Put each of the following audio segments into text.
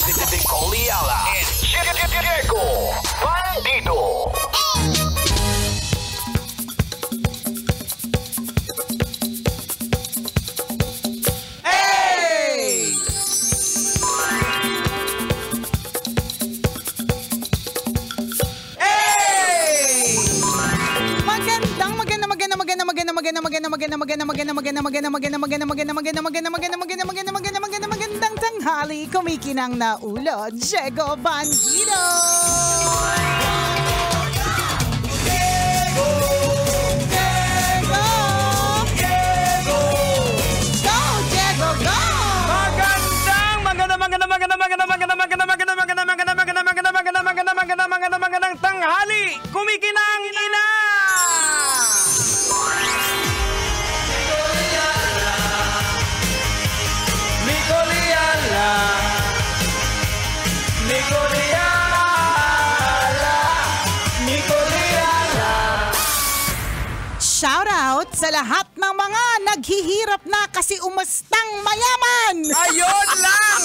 Nicole Ayala and Diego Bandido. Magandang tanghali, kumikinang na ulo, Diego Bandido. Magandang tanghali, kumikinang ina. Shout out sa lahat ng mga naghihirap na kasi umastang mayaman. Ayun lang.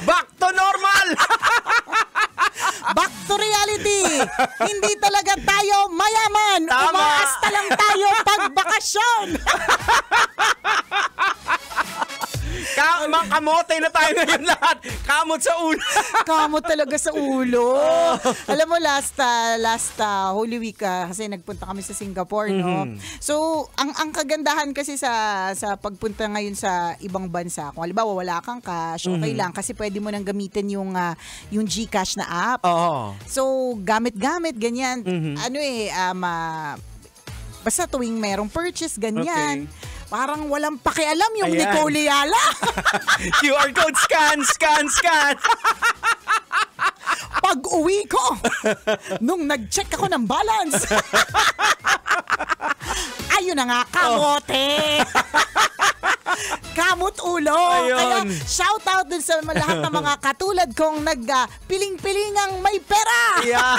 Back to normal. Back to reality. Hindi talaga tayo mayaman. Tama. Umaasta lang tayo pag bakasyon. Kamote na tayo ngayon lahat. Kamot sa ulo. Kamot talaga sa ulo. Alam mo, last Holy Week kasi nagpunta kami sa Singapore, no? So, ang kagandahan kasi sa pagpunta ngayon sa ibang bansa, kung halimbawa wala kang cash, okay lang kasi pwede mo nang gamitin yung GCash na app. So, gamit-gamit, ganyan. Basta tuwing merong purchase, ganyan. Okay. Parang walang pakialam yung Nicole Ayala. QR code, scan. Pag-uwi ko, nung nag-check ako ng balance, ayun na nga, kamote. Kamot ulo. Ayun. Kaya shout out dun sa lahat ng mga katulad kong nagpiling-pilingang may pera. Yeah.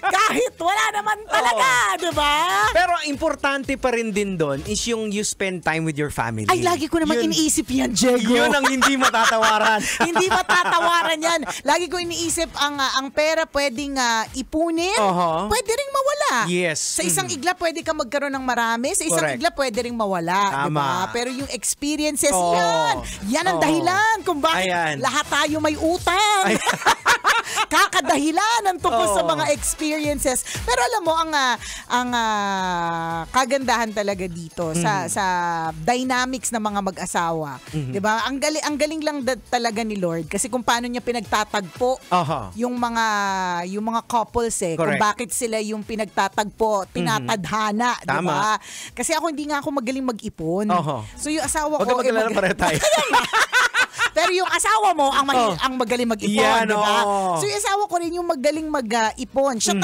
Kahit wala naman talaga, di ba? Pero importante pa rin din doon is yung you spend time with your family. Ay, lagi ko naman iniisip yan, Diego. Yun ang hindi matatawaran. Hindi matatawaran yan. Lagi ko iniisip ang pera pwedeng ipunin, pwede ring mawala. Yes. Sa isang igla pwede ka magkaroon ng marami, sa isang igla pwede ring mawala. Tama. Diba? Pero yung experiences, yan ang dahilan kung bakit lahat tayo may utang. Kakadahilan tungkol sa mga experiences. Pero alam mo, ang kagandahan talaga dito sa dynamics ng mga mag-asawa. Diba? Ang galing lang talaga ni Lord kasi kung paano niya pinagtatagpo yung mga couples kung bakit sila yung pinagtatagpo, tinatadhana, diba? Kasi hindi nga ako magaling mag-ipon. So yung asawa ko, pero yung asawa mo ang magaling mag-ipon, diba? So yung asawa ko rin yung magaling mag-ipon. Siya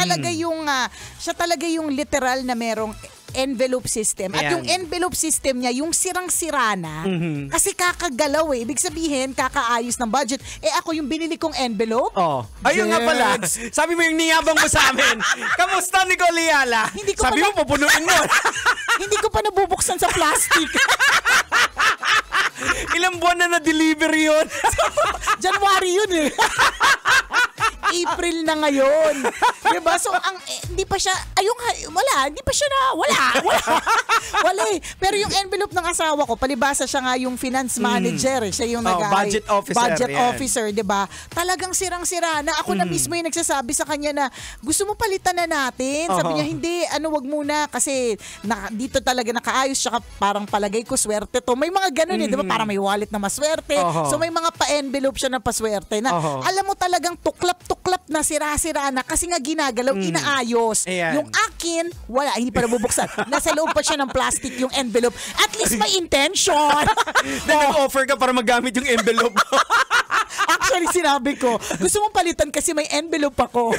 talaga yung literal na merong envelope system. At yung envelope system niya, yung sirang-sira na, kasi kakagalaw Ibig sabihin, kakaayos ng budget. Ako yung binili kong envelope. Ayun nga pala. Sabi mo yung niyabang mo sa amin. Kamusta, Nicole Ayala? Sabi mo, pupunuin mo. Hindi ko pa nabubuksan sa plastic. Ilang buwan na na-deliver yun? January yun April na ngayon. Diba? So, hindi pa siya, hindi pa siya wala Pero yung envelope ng asawa ko, palibasa siya nga yung finance manager. Siya yung budget officer, diba? Talagang sirang-sira na. Ako na mismo yung nagsasabi sa kanya na, gusto mo palitan na natin? Sabi niya, hindi, wag muna kasi dito talaga nakaayos siya, parang palagay ko swerte to. May mga ganun diba? Parang may wallet na maswerte. So may mga pa-envelope siya na paswerte na. Alam mo talagang tuklap na sira-sira na kasi nga ginagalaw, inaayos. Yung akin, wala, hindi pa nabubuksan. Nasa loob pa siya ng plastic yung envelope. At least may intention. Nag-offer ka para magamit yung envelope mo. Actually, sinabi ko, gusto mong palitan kasi may envelope ako.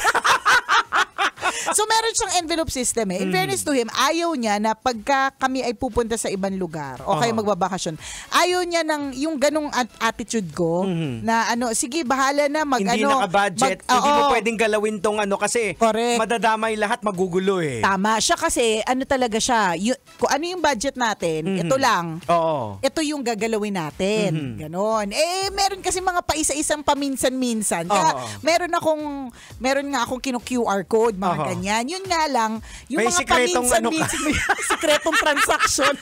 So meron siyang envelope system eh. In fairness to him, ayaw niya na pagka kami ay pupunta sa ibang lugar o kaya magbabakasyon, ayaw niya ng yung ganong attitude ko na sige, bahala na Hindi naka-budget. Hindi mo pwedeng galawin tong kasi correct. Madadamay lahat, magugulo eh. Tama. Siya kasi, talaga siya, kung ano yung budget natin, ito lang. Oo. Ito yung gagalawin natin. Ganon. Meron kasi mga paisa-isang paminsan-minsan. Kaya meron nga akong kino-QR code, mga ganyan. Yun nga lang, yung may mga paminsan-minsan, may sikretong transaction.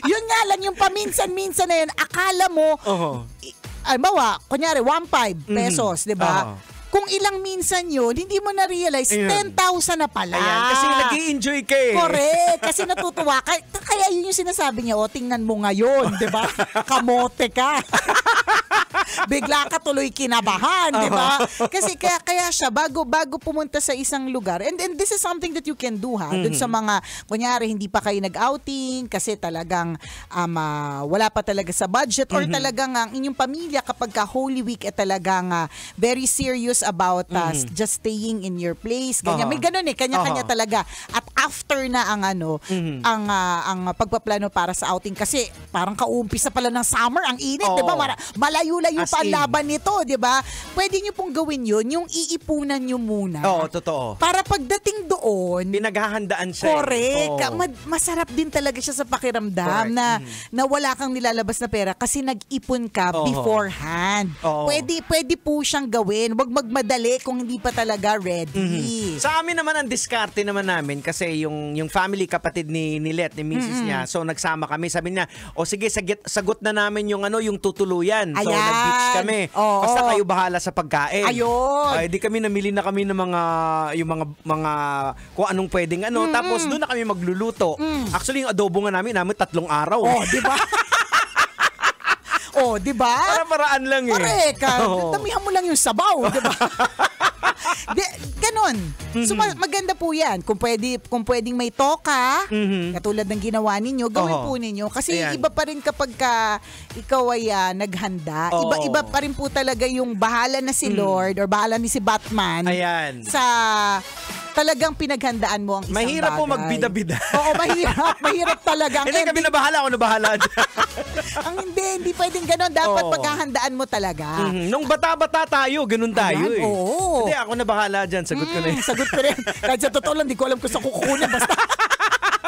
Yun nga lang, yung paminsan-minsan na yun, akala mo, bawa, kunyari, 1.5 pesos, di ba? Kung ilang minsan yun, hindi mo na-realize, 10,000 na pala. Ayan, kasi nag-i-enjoy ka eh. Correct. Kasi natutuwa ka. Kaya yun yung sinasabi niya, tingnan mo ngayon, di ba? Kamote ka. Bigla ka tuloy kinabahan, di ba? Kasi kaya siya, bago pumunta sa isang lugar, and this is something that you can do, dun sa mga, kunyari, hindi pa kayo nag-outing, kasi talagang wala pa talaga sa budget, or talagang ang inyong pamilya, kapag ka Holy Week, talagang very serious about just staying in your place. Ganyan. May ganun eh, kanya-kanya talaga. At after na ang pagpaplano para sa outing, kasi parang kaumpisa pala ng summer, ang init, di ba? Malayo-layo pa ang laban nito, di ba? Pwede nyo pong gawin yun, yung iipunan nyo muna. Oo, totoo. Para pagdating doon, pinaghahandaan siya. Correct. Masarap din talaga siya sa pakiramdam na wala kang nilalabas na pera kasi nag-ipon ka beforehand. Pwede po siyang gawin. Huwag magmadali kung hindi pa talaga ready. Sa amin naman, ang diskarte naman namin kasi yung family, kapatid ni Let, ni Mrs. niya, so nagsama kami. Sabi niya, sige, sagot na namin yung tutuluyan. So nag-beach kami. Basta kayo bahala sa pagkain. Ayun. Di kami namili na kami ng mga kung anong pwedeng tapos doon na kami magluluto. Actually, yung adobo nga namin 3 araw. Di ba? Di ba? Para-paraan lang eh. Correct. Damihan mo lang yung sabaw, di ba? Ganon. So maganda po yan. Kung pwedeng may toka, katulad ng ginawa ninyo, gawin po ninyo. Kasi iba pa rin kapag ikaw ay naghanda. Iba pa rin po talaga yung bahala na si Lord or bahala ni si Batman. Ayan. Sa talagang pinaghandaan mo ang isang mahirap bagay. Po magbida-bida. Oo, mahirap talaga. Hindi kami na bahala, ako na bahala. Hindi pwedeng ganon. Dapat paghahandaan mo talaga. Nung bata-bata tayo, ganun tayo eh. Oo. Hindi, ako na bahala dyan. Sagot ko na yun. Sagot ko rin. Kahit sa totoo lang, di ko alam kung sa kukunin.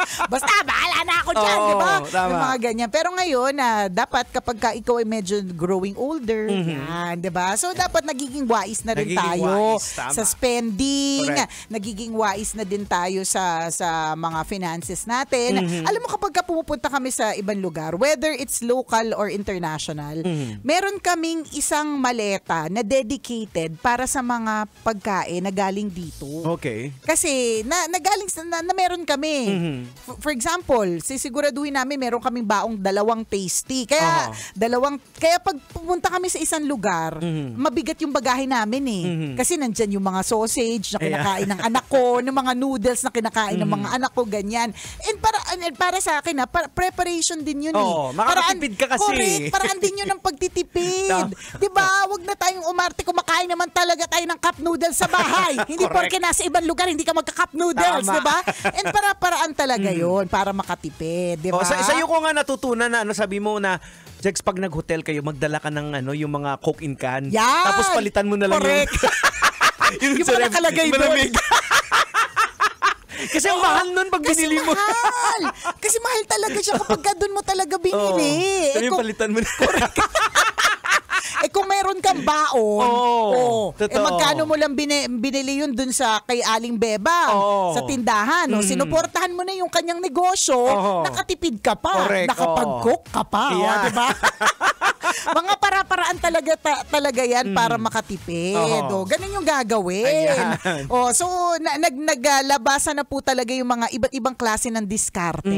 Basta, bahala na ako dyan, di ba? Yung mga ganyan. Pero ngayon, dapat kapag ikaw ay medyo growing older, yan, di ba? So, dapat nagiging wise na rin tayo sa spending. Correct. Nagiging wise na din tayo sa mga finances natin. Alam mo, kapag pumupunta kami sa ibang lugar, whether it's local or international, meron kaming isang maleta na dedicated para sa mga pagkain na galing dito. Okay. Kasi, nagaling na meron kami. For example, sisiguraduhin namin meron kaming baong 2 tasty. Kaya pag pumunta kami sa isang lugar, mabigat yung bagahe namin eh. Kasi nandyan yung mga sausage na kinakain ng anak ko, ng mga noodles na kinakain ng mga anak ko, ganyan. And para sa akin preparation din yun eh. Makakatipid ka kasi. Correct, paraan din yun ng pagtitipid. Diba? Huwag na tayong umarte, kumakain naman talaga tayo ng cup noodles sa bahay. Hindi porke nasa ibang lugar, hindi ka magka-cup noodles, diba? And paraan talaga yun para makatipid, di ba? Sa'yo ko nga natutunan na sabi mo na Jex, pag nag-hotel kayo, magdala ka ng yung mga Coke in can. Yan! Tapos palitan mo na lang correct. yung ba nakalagay doon? Kasi ang mahal nun pag binili mo. Kasi mahal talaga siya kapag doon mo talaga binili. Sabi palitan mo na. Kung meron kang baon, magkano mo lang binili yun dun sa kay Aling Bebang sa tindahan. Sinuportahan mo na yung kanyang negosyo, nakatipid ka pa, nakapag-cook ka pa. Diba? Mga para-paraan talaga yan para makatipid. Ganun yung gagawin. So, naglabasan na po talaga yung mga iba't ibang klase ng diskarte.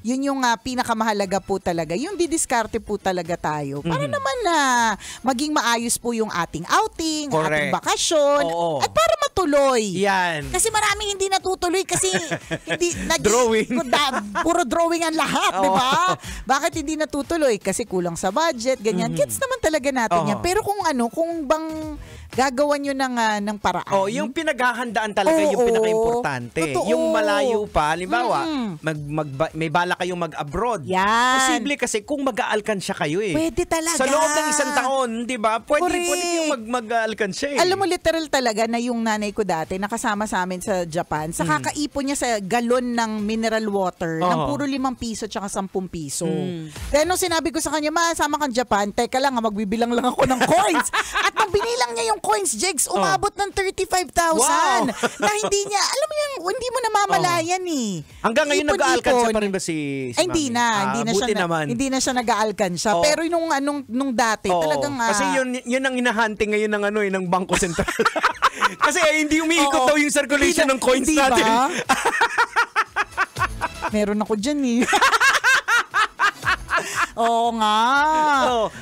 Yun yung pinakamahalaga po talaga. Yung didiskarte po talaga tayo. Para naman na maging maayos po yung ating outing, ating bakasyon, at para natutuloy. Yan. Kasi maraming hindi natutuloy kasi hindi Drawing. Puro drawing ang lahat, di ba? Bakit hindi natutuloy? Kasi kulang sa budget, ganyan. Gets naman talaga natin yan. Pero kung bang gagawan nyo ng paraan. Yung pinaghahandaan talaga yung pinaka-importante. Totoo. Yung malayo pa, halimbawa, may bala kayong mag-abroad. Yan. Posible kasi kung mag-aalkansya kayo Pwede talaga. Sa loob ng isang taon, di ba? Pwede kayong mag-aalkansya Alam mo, literal talaga na yung nanay ko dati, nakasama sa amin sa Japan, sa kakaipon niya sa galon ng mineral water, ng puro 5 piso tsaka 10 piso. Kaya nung sinabi ko sa kanya, sama kang Japan, teka lang, magbibilang lang ako ng coins. At nung binilang niya yung coins, Jegs, umabot ng 35,000. Wow. Na hindi niya, alam mo yan, hindi mo namamalayan Hanggang ngayon nag-aalkansya pa rin ba si hindi Mami? Hindi na siya nag-aalkansya. Pero nung dati, talagang kasi yun ang hinahunting ngayon ng Bangko Sentral. Kasi hindi umiikot daw yung circulation ng coins natin. Meron ako dyan Oo nga.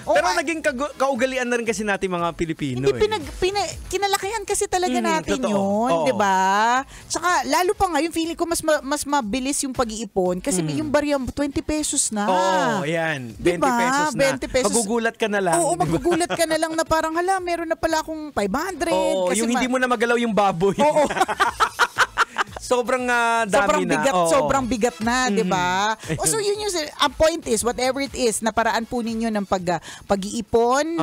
Pero naging kaugalian na rin kasi natin mga Pilipino. Hindi, kinalakihan kasi talaga natin totoo. yun, di ba? Tsaka, lalo pa ngayon, feeling ko mas mabilis yung pag-iipon kasi yung barya 20 pesos na. Yan. 20 diba? pesos na. 20 pesos. Magugulat ka na lang. Oo, magugulat ka na lang na parang, meron na pala akong 500. Kasi yung hindi mo na magalaw yung baboy. Oo. Sobrang dami sobrang bigat na, 'di ba? So yun yung ang point is whatever it is na paraan po ninyo ng pag-iipon,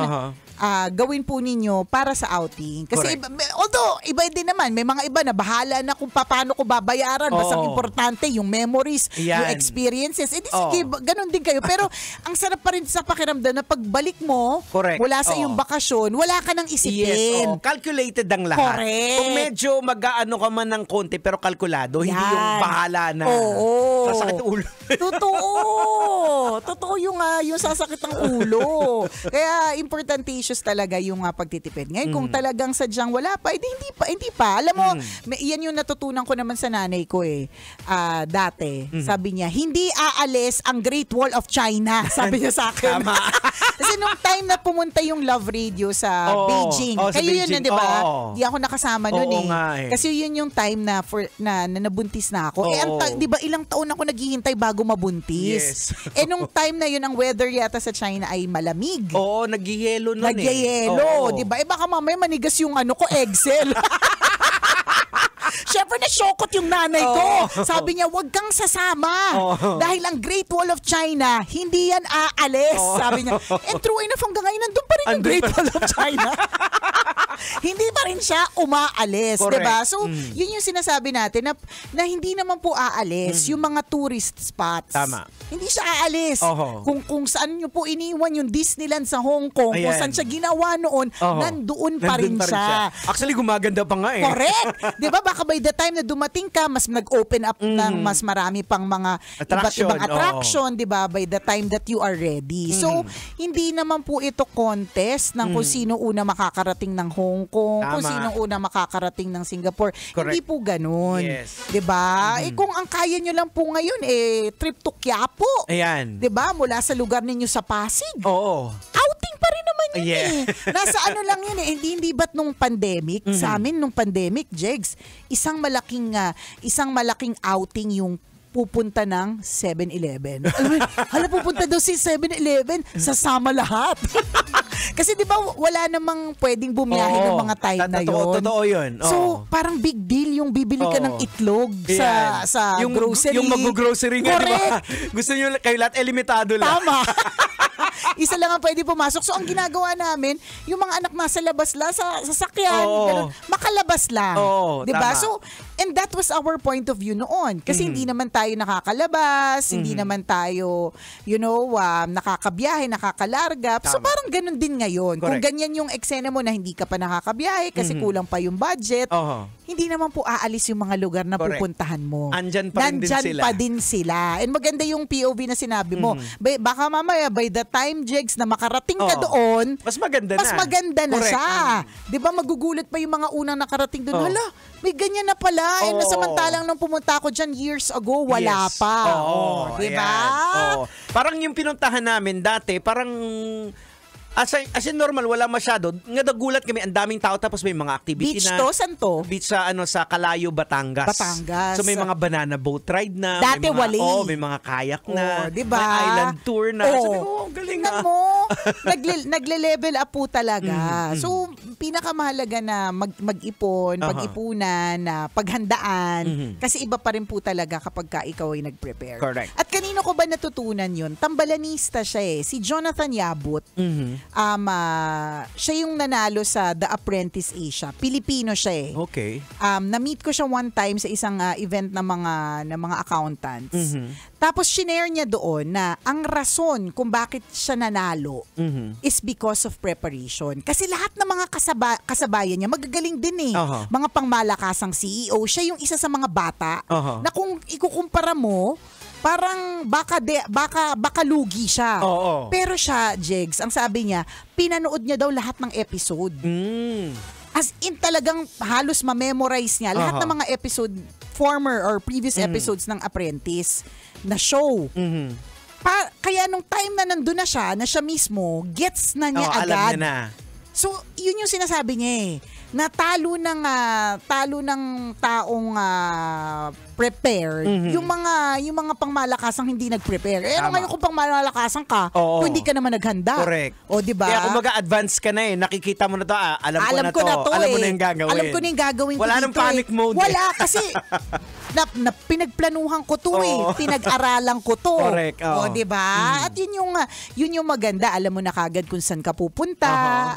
gawin po ninyo para sa outing. Kasi although iba din naman, may mga iba na bahala na kung paano ko babayaran, basta importante yung memories, yung experiences. Sige, ganun din kayo. Pero ang sarap pa rin sa pakiramdam na pagbalik mo mula sa iyong bakasyon, wala ka nang isipin. Yes, calculated ang lahat. Correct. Kung medyo mag-aano ka man ng konti pero kalkulado, hindi yung bahala na. Sasakit ang ulo. Totoo yung sasakit ng ulo. Kaya importanticious talaga yung pagtitipid. Ngayon kung talagang sadyang wala pa, hindi pa. Alam mo, yan yung natutunan ko naman sa nanay ko dati. Sabi niya, hindi aalis ang Great Wall of China. Sabi niya sa akin. Tama. Kasi nung time na pumunta yung Love Radio sa Beijing, kayo yun na, di ba? Di ako nakasama nun Kasi yun yung time na nabuntis na ako. Di ba ilang taon ako naghihintay bago mabuntis? Yes. Nung time na yun, ang weather yata sa China ay malamig. Nagyayelo nun Nagyayelo. Di ba? Baka mamaya manigas yung eggcell. Syempre na-shokot yung nanay ko. Sabi niya, wag kang sasama. Dahil ang Great Wall of China, hindi yan aalis. Sabi niya. And true enough, hanggang ngayon, nandun pa rin yung Great Wall of China. Hindi pa rin siya umaalis. Diba? So, yun yung sinasabi natin na hindi naman po aalis yung mga tourist spots. Tama. Hindi siya aalis. Kung saan nyo po iniwan yung Disneyland sa Hong Kong, kung saan siya ginawa noon, nandoon pa rin siya. Actually, gumaganda pa nga Correct. Diba? Baka by the time na dumating ka, mas nag-open up ng mas marami pang mga iba't ibang attraction, diba? By the time that you are ready. So, hindi naman po ito contest ng kung sino una makakarating ng Hong Kong, kung sino una makakarating ng Singapore. Correct. Hindi po ganun. Yes. Diba? Kung ang kaya nyo lang po ngayon, trip to Quiapo. Ayan. Diba? Mula sa lugar ninyo sa Pasig. Outing pa rin naman yun Nasa lang yun Hindi ba't nung pandemic, sa amin nung pandemic, Jegs, isang malaking outing yung pupunta ng 7-Eleven. Hala, pupunta daw si 7-Eleven, sasama lahat. Kasi di ba wala namang pwedeng bumiyahe ng mga time na yun. Totoo yun. So, parang big deal yung bibili ka ng itlog sa grocery. Yung mag-grocery nga, di ba? Gusto nyo kayo lahat, limitado lang. Tama. Isa lang ang pwede pumasok. So, ang ginagawa namin, yung mga anak nasa labas lang, sa sasakyan, makalabas lang. Diba? So, and that was our point of view noon. Kasi hindi naman tayo nakakalabas, hindi naman tayo, nakakabiyahe, nakakalarga. So, parang ganun din ngayon. Correct. Kung ganyan yung eksena mo na hindi ka pa nakakabiyahe kasi kulang pa yung budget, hindi naman po aalis yung mga lugar na pupuntahan mo. Andyan pa din sila. And maganda yung POV na sinabi mo. Baka mamaya, by the time, Jegs, na makarating ka doon, mas maganda na siya. Di ba magugulat pa yung mga unang nakarating doon, hala, may ganyan na pala. Samantalang nung pumunta ako dyan years ago, wala pa. Di ba? Parang yung pinuntahan namin dati, parang As in normal, wala masyado. Nagulat kami, ang daming tao tapos may mga activity Beach na. to? San to? Beach sa sa Calayo, Batangas. Batangas. So may mga banana boat ride na. Dati may mga, wali. may mga kayak na. Diba? May island tour na. Sabi ko, galing Tingnan mo, nagle-level up po talaga. So, pinakamahalaga na mag-ipon, pag-ipunan, na paghandaan. Kasi iba pa rin po talaga kapag ka ikaw ay nag-prepare. Correct. At kanino ko ba natutunan yun? Tambalanista siya eh. Si Jonathan Yabut. Siya yung nanalo sa The Apprentice Asia. Pilipino siya eh. Okay. Na-meet ko siya one time sa isang event ng mga accountants. Tapos shinare niya doon na ang rason kung bakit siya nanalo is because of preparation. Kasi lahat ng mga kasabayan niya magagaling din eh. Mga pangmalakasang CEO, siya yung isa sa mga bata na kung ikukumpara mo, parang baka lugi siya. Pero siya, Jegs, ang sabi niya, pinanood niya daw lahat ng episode. As in talagang halos ma-memorize niya lahat ng mga episode, former or previous episodes ng Apprentice na show. Kaya nung time na nandun na siya mismo, gets na niya agad. Alam niya na. So, yun yung sinasabi niya eh. Na talo ng taong prepared, yung mga pangmalakasang hindi nag-prepare. Eh, ano ngayon kung pangmalakasan ka, kung hindi ka naman naghanda. Correct. O, diba? Kaya kung mag-advance ka na eh, nakikita mo na to, alam ko na to. Alam mo na yung gagawin. Alam ko na yung gagawin. Wala nang panic mode. Wala, kasi na pinagplanuhan ko to eh. Pinag-aralan ko to. Correct. O, diba? At yun yung maganda. Alam mo na kagad kung saan ka pupunta.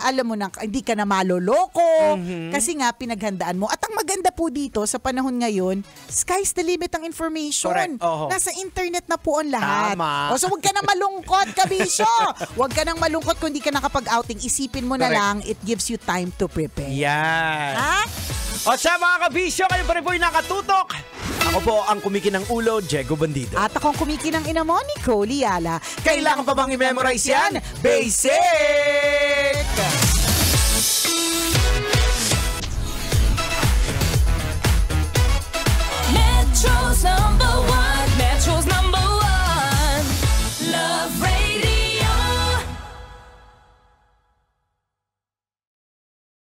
Alam mo na, hindi ka na maloloko. Kasi nga, pinaghandaan mo. At ang maganda po dito, sa panahon ngayon, sky's the limit ang information. Correct. Nasa internet na po ang lahat. Tama. O, so huwag ka nang malungkot, kabisyo. Huwag ka nang malungkot kung hindi ka nakapag-outing. Isipin mo na lang, it gives you time to prepare. Yan. Ha? O siya mga kabisyo, kayo pa rin po yung nakatutok. Ako po ang kumikinang ulo, Diego Bandido. At akong kumikinang ina mo, Nicole Yala. Kailangan pa bang i-memorize yan? Basic!